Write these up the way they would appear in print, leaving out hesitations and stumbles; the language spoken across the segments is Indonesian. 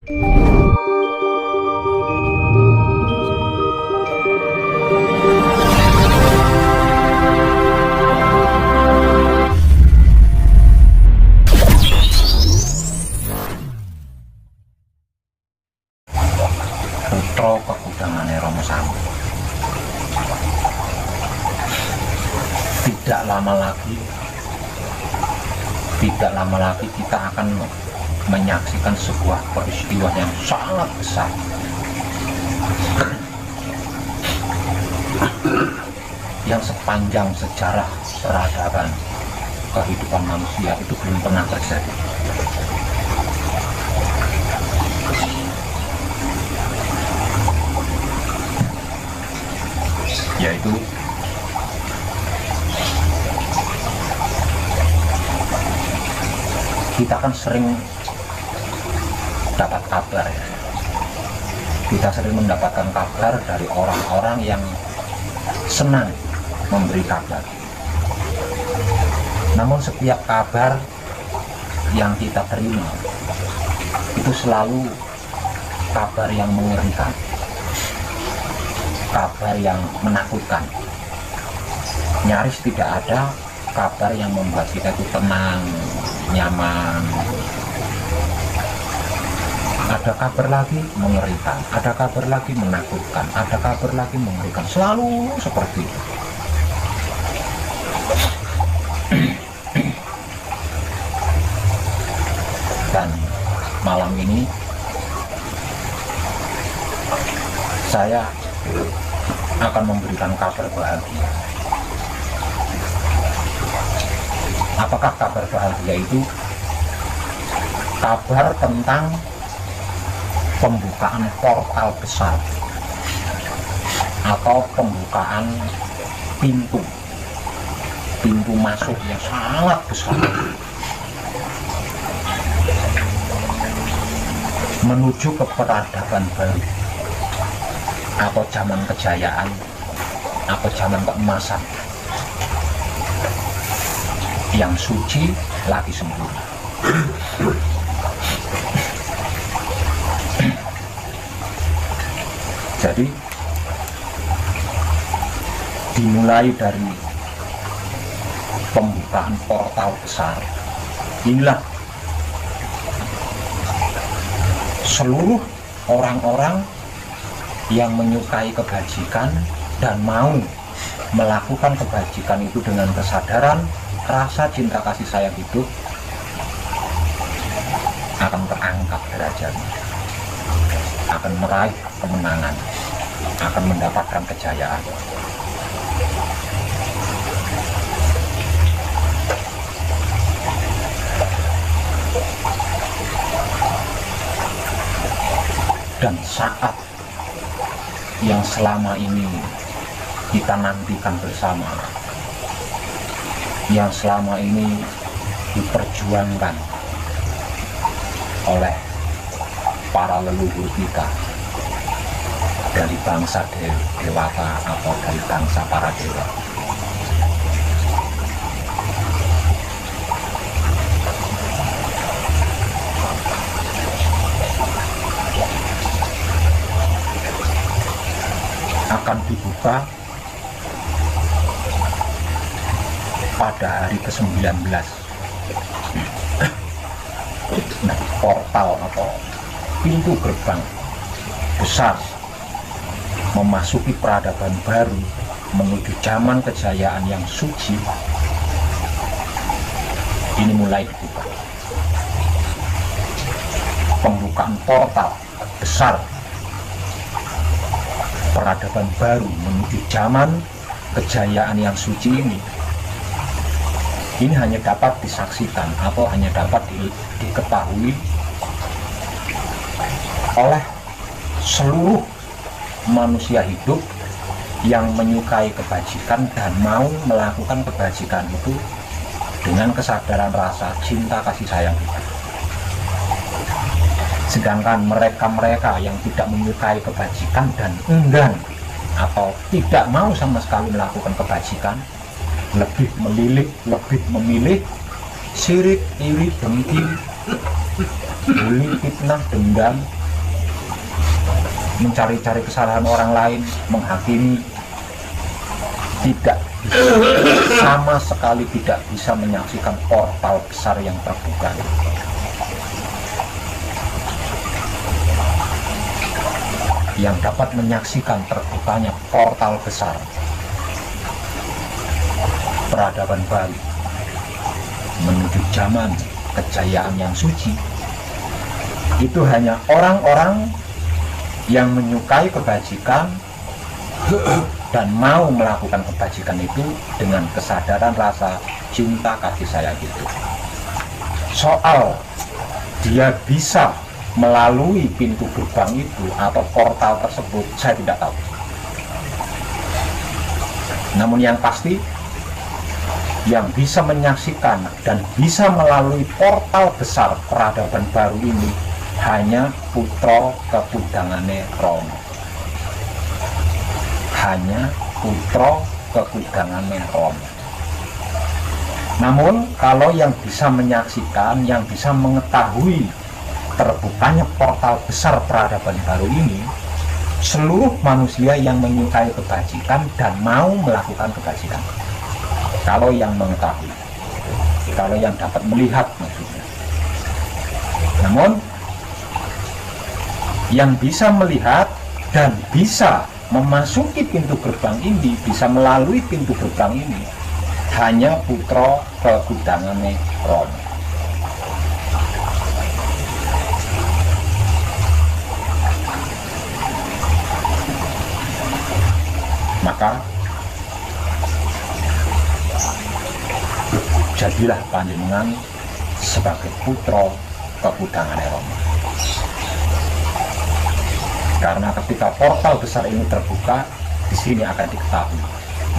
Putra kekudangane Rama Sami. Tidak lama lagi kita akan menyaksikan sebuah peristiwa yang sangat besar, yang sepanjang sejarah peradaban kehidupan manusia itu belum pernah terjadi. Yaitu kita kan sering dapat kabar ya. Kita sering mendapatkan kabar dari orang-orang yang senang memberi kabar. Namun setiap kabar yang kita terima itu selalu kabar yang mengerikan, kabar yang menakutkan. Nyaris tidak ada kabar yang membuat kita itu tenang, nyaman. Ada kabar lagi mengerikan, ada kabar lagi menakutkan, ada kabar lagi mengerikan, selalu seperti itu. Dan malam ini saya akan memberikan kabar bahagia. Apakah kabar bahagia itu? Kabar tentang pembukaan portal besar atau pembukaan pintu masuk yang sangat besar menuju ke peradaban baru atau zaman kejayaan atau zaman keemasan yang suci lagi sempurna. Jadi dimulai dari pembukaan portal besar inilah seluruh orang-orang yang menyukai kebajikan dan mau melakukan kebajikan itu dengan kesadaran rasa cinta kasih sayang hidup akan terangkat derajatnya, akan meraih kemenangan, akan mendapatkan kejayaan. Dan saat yang selama ini kita nantikan bersama, yang selama ini diperjuangkan oleh para leluhur kita dari bangsa dewata atau dari bangsa para dewa, akan dibuka pada hari ke-19. Nah, portal atau pintu gerbang besar memasuki peradaban baru menuju zaman kejayaan yang suci ini mulai dibuka. Pembukaan portal besar peradaban baru menuju zaman kejayaan yang suci ini hanya dapat disaksikan atau hanya dapat diketahui oleh seluruh manusia hidup yang menyukai kebajikan dan mau melakukan kebajikan itu dengan kesadaran rasa cinta kasih sayang kita. Sedangkan mereka-mereka yang tidak menyukai kebajikan dan enggan atau tidak mau sama sekali melakukan kebajikan, lebih melilik, lebih memilih sirik, iri, dengki, bully, fitnah, dendam, mencari-cari kesalahan orang lain, menghakimi, tidak bisa, sama sekali tidak bisa menyaksikan portal besar yang terbuka. Yang dapat menyaksikan terbukanya portal besar peradaban baru menuju zaman kejayaan yang suci, itu hanya orang-orang yang menyukai kebajikan dan mau melakukan kebajikan itu dengan kesadaran rasa cinta kasih sayang itu. Soal dia bisa melalui pintu gerbang itu atau portal tersebut, saya tidak tahu. Namun yang pasti, yang bisa menyaksikan dan bisa melalui portal besar peradaban baru ini hanya putra kekudangane Rama. Hanya putra kekudangane Rama. Namun kalau yang bisa menyaksikan, yang bisa mengetahui terbukanya portal besar peradaban baru ini, seluruh manusia yang menyukai kebajikan dan mau melakukan kebajikan. Kalau yang mengetahui, kalau yang dapat melihat maksudnya. Namun yang bisa melihat dan bisa memasuki pintu gerbang ini, bisa melalui pintu gerbang ini, hanya putra kekudangane Rama. Maka jadilah panjenengan sebagai putra kekudangane Rama. Karena ketika portal besar ini terbuka, di sini akan diketahui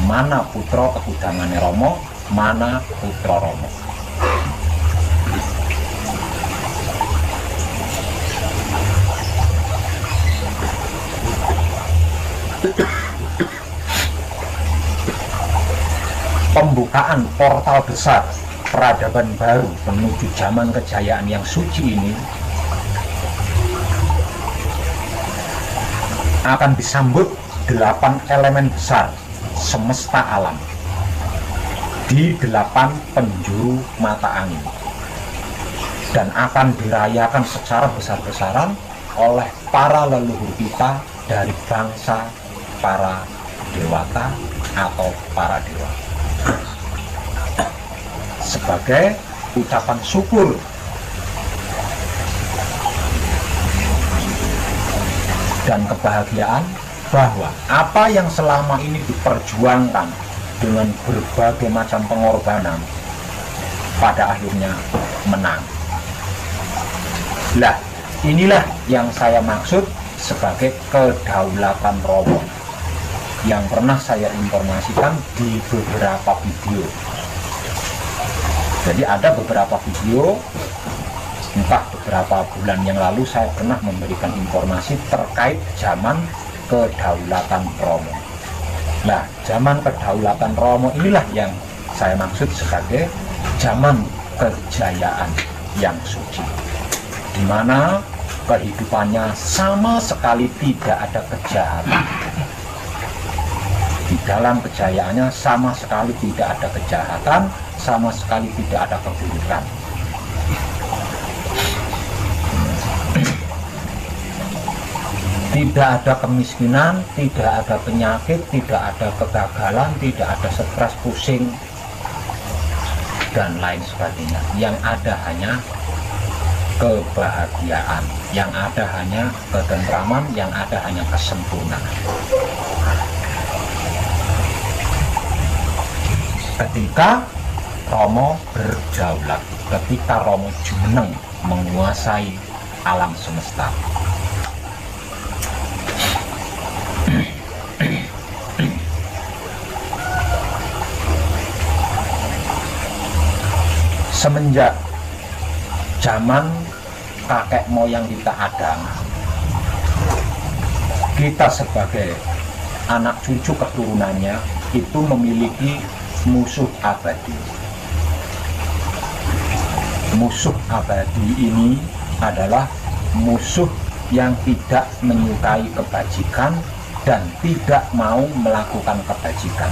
mana putra kekudangane Rama, mana putra Rama. Pembukaan portal besar peradaban baru menuju zaman kejayaan yang suci ini akan disambut 8 elemen besar semesta alam di 8 penjuru mata angin, dan akan dirayakan secara besar-besaran oleh para leluhur kita dari bangsa para dewata atau para dewa, sebagai ucapan syukur dan kebahagiaan bahwa apa yang selama ini diperjuangkan dengan berbagai macam pengorbanan pada akhirnya menang. Lah, inilah yang saya maksud sebagai kedaulatan Rama yang pernah saya informasikan di beberapa video. Jadi ada beberapa video, entah beberapa bulan yang lalu saya pernah memberikan informasi terkait zaman kedaulatan Rama. Nah, zaman kedaulatan Rama inilah yang saya maksud sebagai zaman kejayaan yang suci, di mana kehidupannya sama sekali tidak ada kejahatan. Di dalam kejayaannya sama sekali tidak ada kejahatan, sama sekali tidak ada keburukan. Tidak ada kemiskinan, tidak ada penyakit, tidak ada kegagalan, tidak ada stres, pusing, dan lain sebagainya. Yang ada hanya kebahagiaan, yang ada hanya ketentraman, yang ada hanya kesempurnaan. Ketika Rama berdaulat, ketika Rama jumeneng menguasai alam semesta, semenjak zaman kakek moyang kita Adam, kita sebagai anak cucu keturunannya itu memiliki musuh abadi. Musuh abadi ini adalah musuh yang tidak menyukai kebajikan dan tidak mau melakukan kebajikan.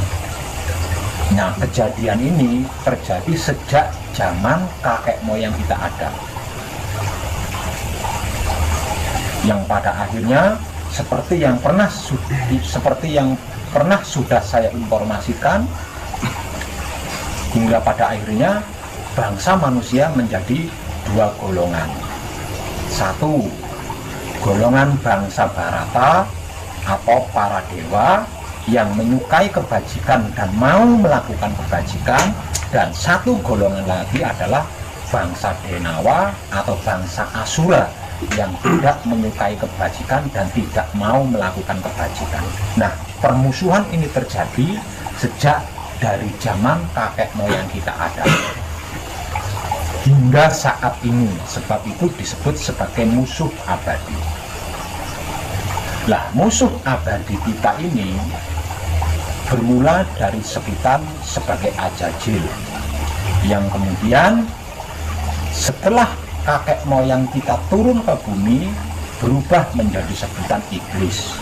Nah, kejadian ini terjadi sejak zaman kakek moyang kita ada, yang pada akhirnya seperti yang pernah sudah saya informasikan, hingga pada akhirnya bangsa manusia menjadi dua golongan. Satu, golongan bangsa Barata atau para dewa yang menyukai kebajikan dan mau melakukan kebajikan, dan satu golongan lagi adalah bangsa Denawa atau bangsa Asura yang tidak menyukai kebajikan dan tidak mau melakukan kebajikan. Nah, permusuhan ini terjadi sejak dari zaman kakek moyang kita ada hingga saat ini. Sebab itu disebut sebagai musuh abadi. Lah, musuh abadi kita ini bermula dari sebutan sebagai Ajajil, yang kemudian setelah kakek moyang kita turun ke bumi berubah menjadi sebutan iblis.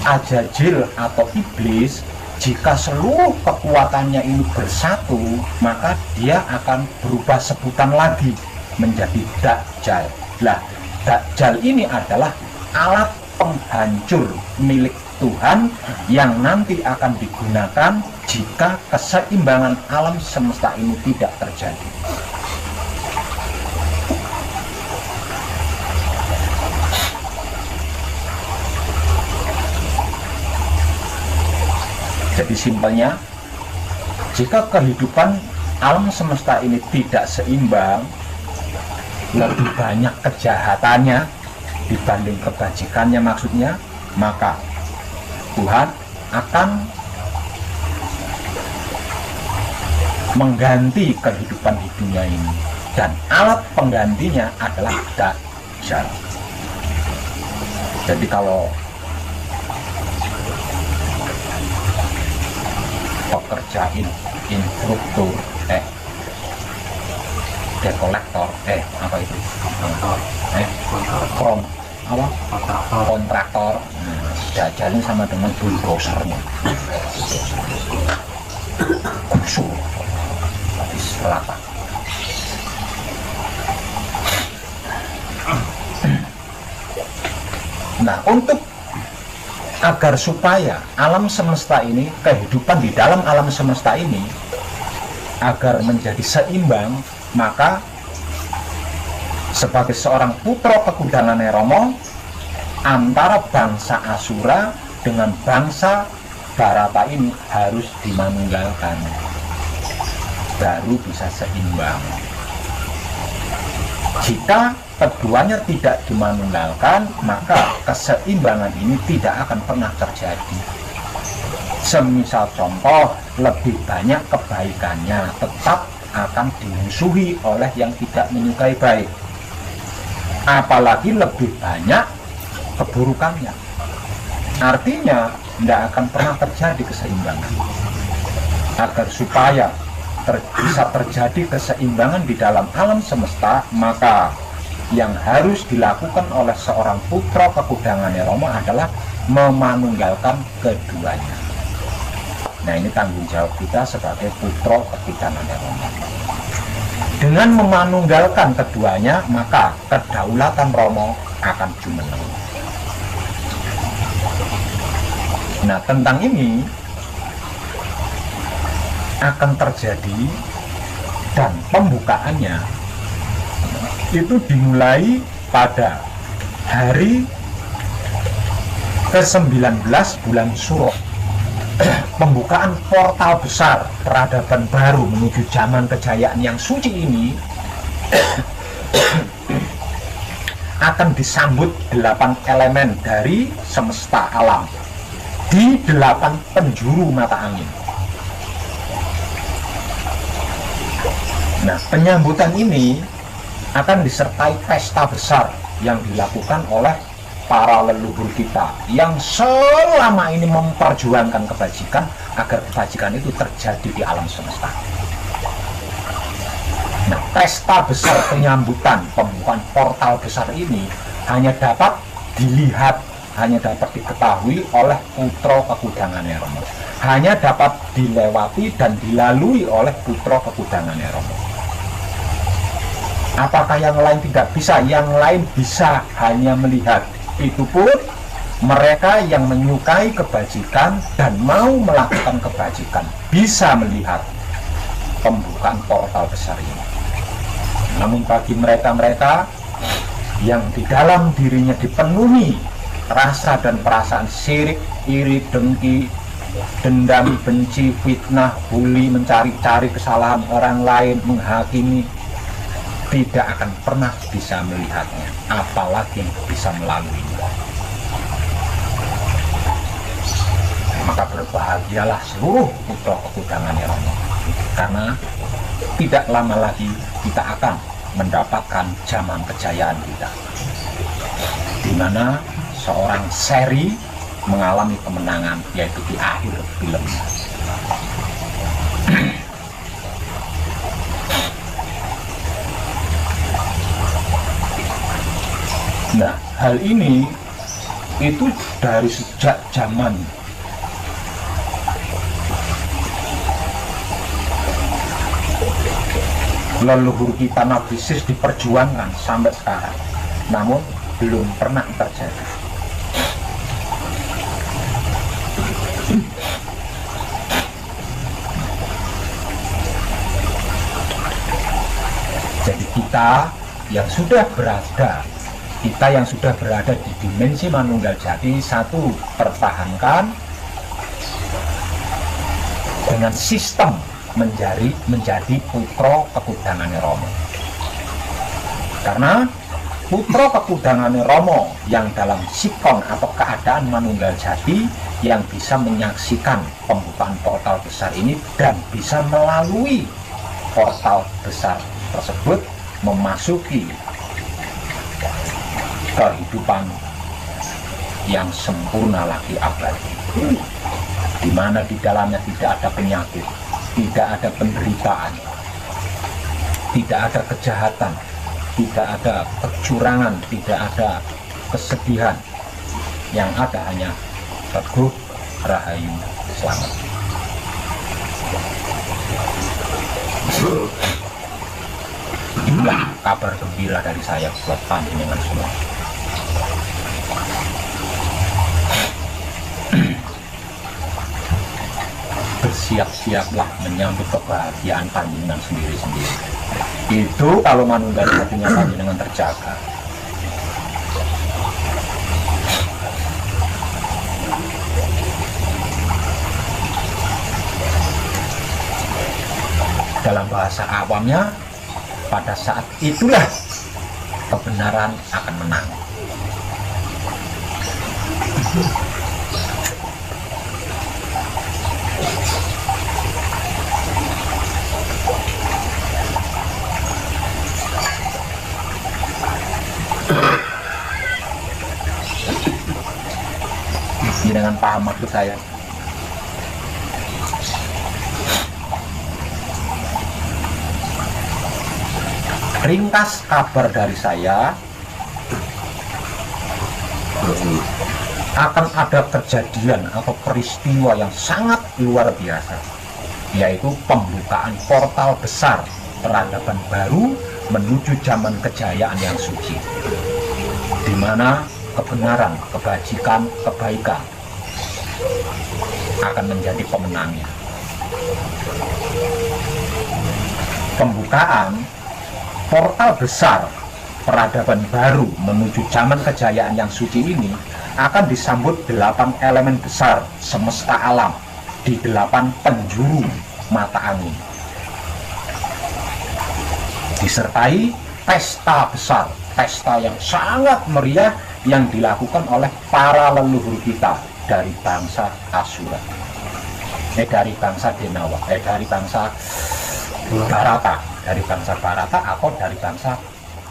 Ajajil atau iblis, jika seluruh kekuatannya ini bersatu, maka dia akan berubah sebutan lagi menjadi Dajjal. Lah, Dajjal ini adalah alat penghancur milik Tuhan yang nanti akan digunakan jika keseimbangan alam semesta ini tidak terjadi. Jadi simpelnya, jika kehidupan alam semesta ini tidak seimbang, lebih banyak kejahatannya dibanding kebajikannya maksudnya, maka Tuhan akan mengganti kehidupan di dunia ini, dan alat penggantinya adalah Dajjal. Jadi kalau pekerja instruktur dekolektor apa itu kontraktor, Dajjal sama dengan bulldozer-nya kusur di selatan. Nah, untuk agar supaya alam semesta ini, kehidupan di dalam alam semesta ini agar menjadi seimbang, maka sebagai seorang putra kegudangan Romo, antara bangsa Asura dengan bangsa Barata ini harus dimanunggalkan, baru bisa seimbang. Jika keduanya tidak dimanunggalkan, maka keseimbangan ini tidak akan pernah terjadi. Semisal contoh, lebih banyak kebaikannya tetap akan dimusuhi oleh yang tidak menyukai baik, apalagi lebih banyak keburukannya. Artinya tidak akan pernah terjadi keseimbangan. Agar supaya bisa terjadi keseimbangan di dalam alam semesta, maka yang harus dilakukan oleh seorang putra kegudangan Romo adalah memanunggalkan keduanya. Nah, ini tanggung jawab kita sebagai putra kegudangan Romo. Dengan memanunggalkan keduanya, maka kedaulatan Romo akan jumeneng. Nah, tentang ini akan terjadi, dan pembukaannya itu dimulai pada hari ke-19 bulan Suro. Pembukaan portal besar peradaban baru menuju zaman kejayaan yang suci ini akan disambut 8 elemen dari semesta alam di 8 penjuru mata angin. Nah, penyambutan ini akan disertai pesta besar yang dilakukan oleh para leluhur kita yang selama ini memperjuangkan kebajikan agar kebajikan itu terjadi di alam semesta. Nah, pesta besar penyambutan pembukaan portal besar ini hanya dapat dilihat, hanya dapat diketahui oleh putra kekudangannya Romo, hanya dapat dilewati dan dilalui oleh putra kekudangannya Romo. Apakah yang lain tidak bisa? Yang lain bisa hanya melihat. Itu pun mereka yang menyukai kebajikan dan mau melakukan kebajikan bisa melihat pembukaan portal besar ini. Namun bagi mereka-mereka yang di dalam dirinya dipenuhi rasa dan perasaan syirik, iri, dengki, dendam, benci, fitnah, bully, mencari-cari kesalahan orang lain, menghakimi, tidak akan pernah bisa melihatnya, apalagi bisa melaluinya. Maka berbahagialah seluruh putra kekudangannya Romo, karena tidak lama lagi kita akan mendapatkan zaman kejayaan kita, di mana seorang seri mengalami kemenangan, yaitu di akhir filmnya. Nah, hal ini itu dari sejak zaman leluhur kita Nabi Sis diperjuangkan sampai sekarang, namun belum pernah terjadi. Jadi kita yang sudah berada di dimensi Manunggal Jati, satu, pertahankan dengan sistem menjadi putra kekudangannya Romo. Karena putra kekudangannya Romo yang dalam sikon atau keadaan Manunggal Jati yang bisa menyaksikan pembukaan portal besar ini dan bisa melalui portal besar tersebut memasuki kehidupan yang sempurna lagi abadi, di mana di dalamnya tidak ada penyakit, tidak ada penderitaan, tidak ada kejahatan, tidak ada kecurangan, tidak ada kesedihan. Yang ada hanya teguh, rahayu, selamat. Inilah kabar gembira dari saya buat panjenengan semua. Bersiap-siaplah menyambut kebahagiaan panjenengan sendiri-sendiri. Itu kalau Manunggal Jatinya panjenengan terjaga. Dalam bahasa awamnya, pada saat itulah kebenaran akan menang. Ini dengan paham maksud saya. Ringkas kabar dari saya, akan ada kejadian atau peristiwa yang sangat luar biasa, yaitu pembukaan portal besar peradaban baru menuju zaman kejayaan yang suci, di mana kebenaran, kebajikan, kebaikan akan menjadi pemenangnya. Pembukaan portal besar peradaban baru menuju zaman kejayaan yang suci ini akan disambut 8 elemen besar semesta alam di 8 penjuru mata angin, disertai pesta besar, pesta yang sangat meriah yang dilakukan oleh para leluhur kita dari bangsa Asura, dari bangsa Denawa, dari bangsa Barata, dari bangsa Barata atau dari bangsa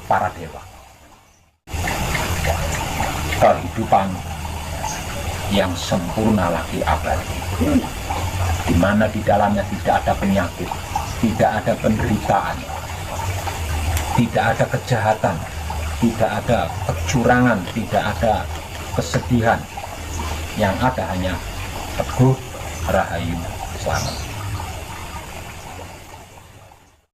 para dewa. Kehidupan yang sempurna lagi abadi, di mana di dalamnya tidak ada penyakit, tidak ada penderitaan, tidak ada kejahatan, tidak ada kecurangan, tidak ada kesedihan. Yang ada hanya Teguh Rahayu. Selamat.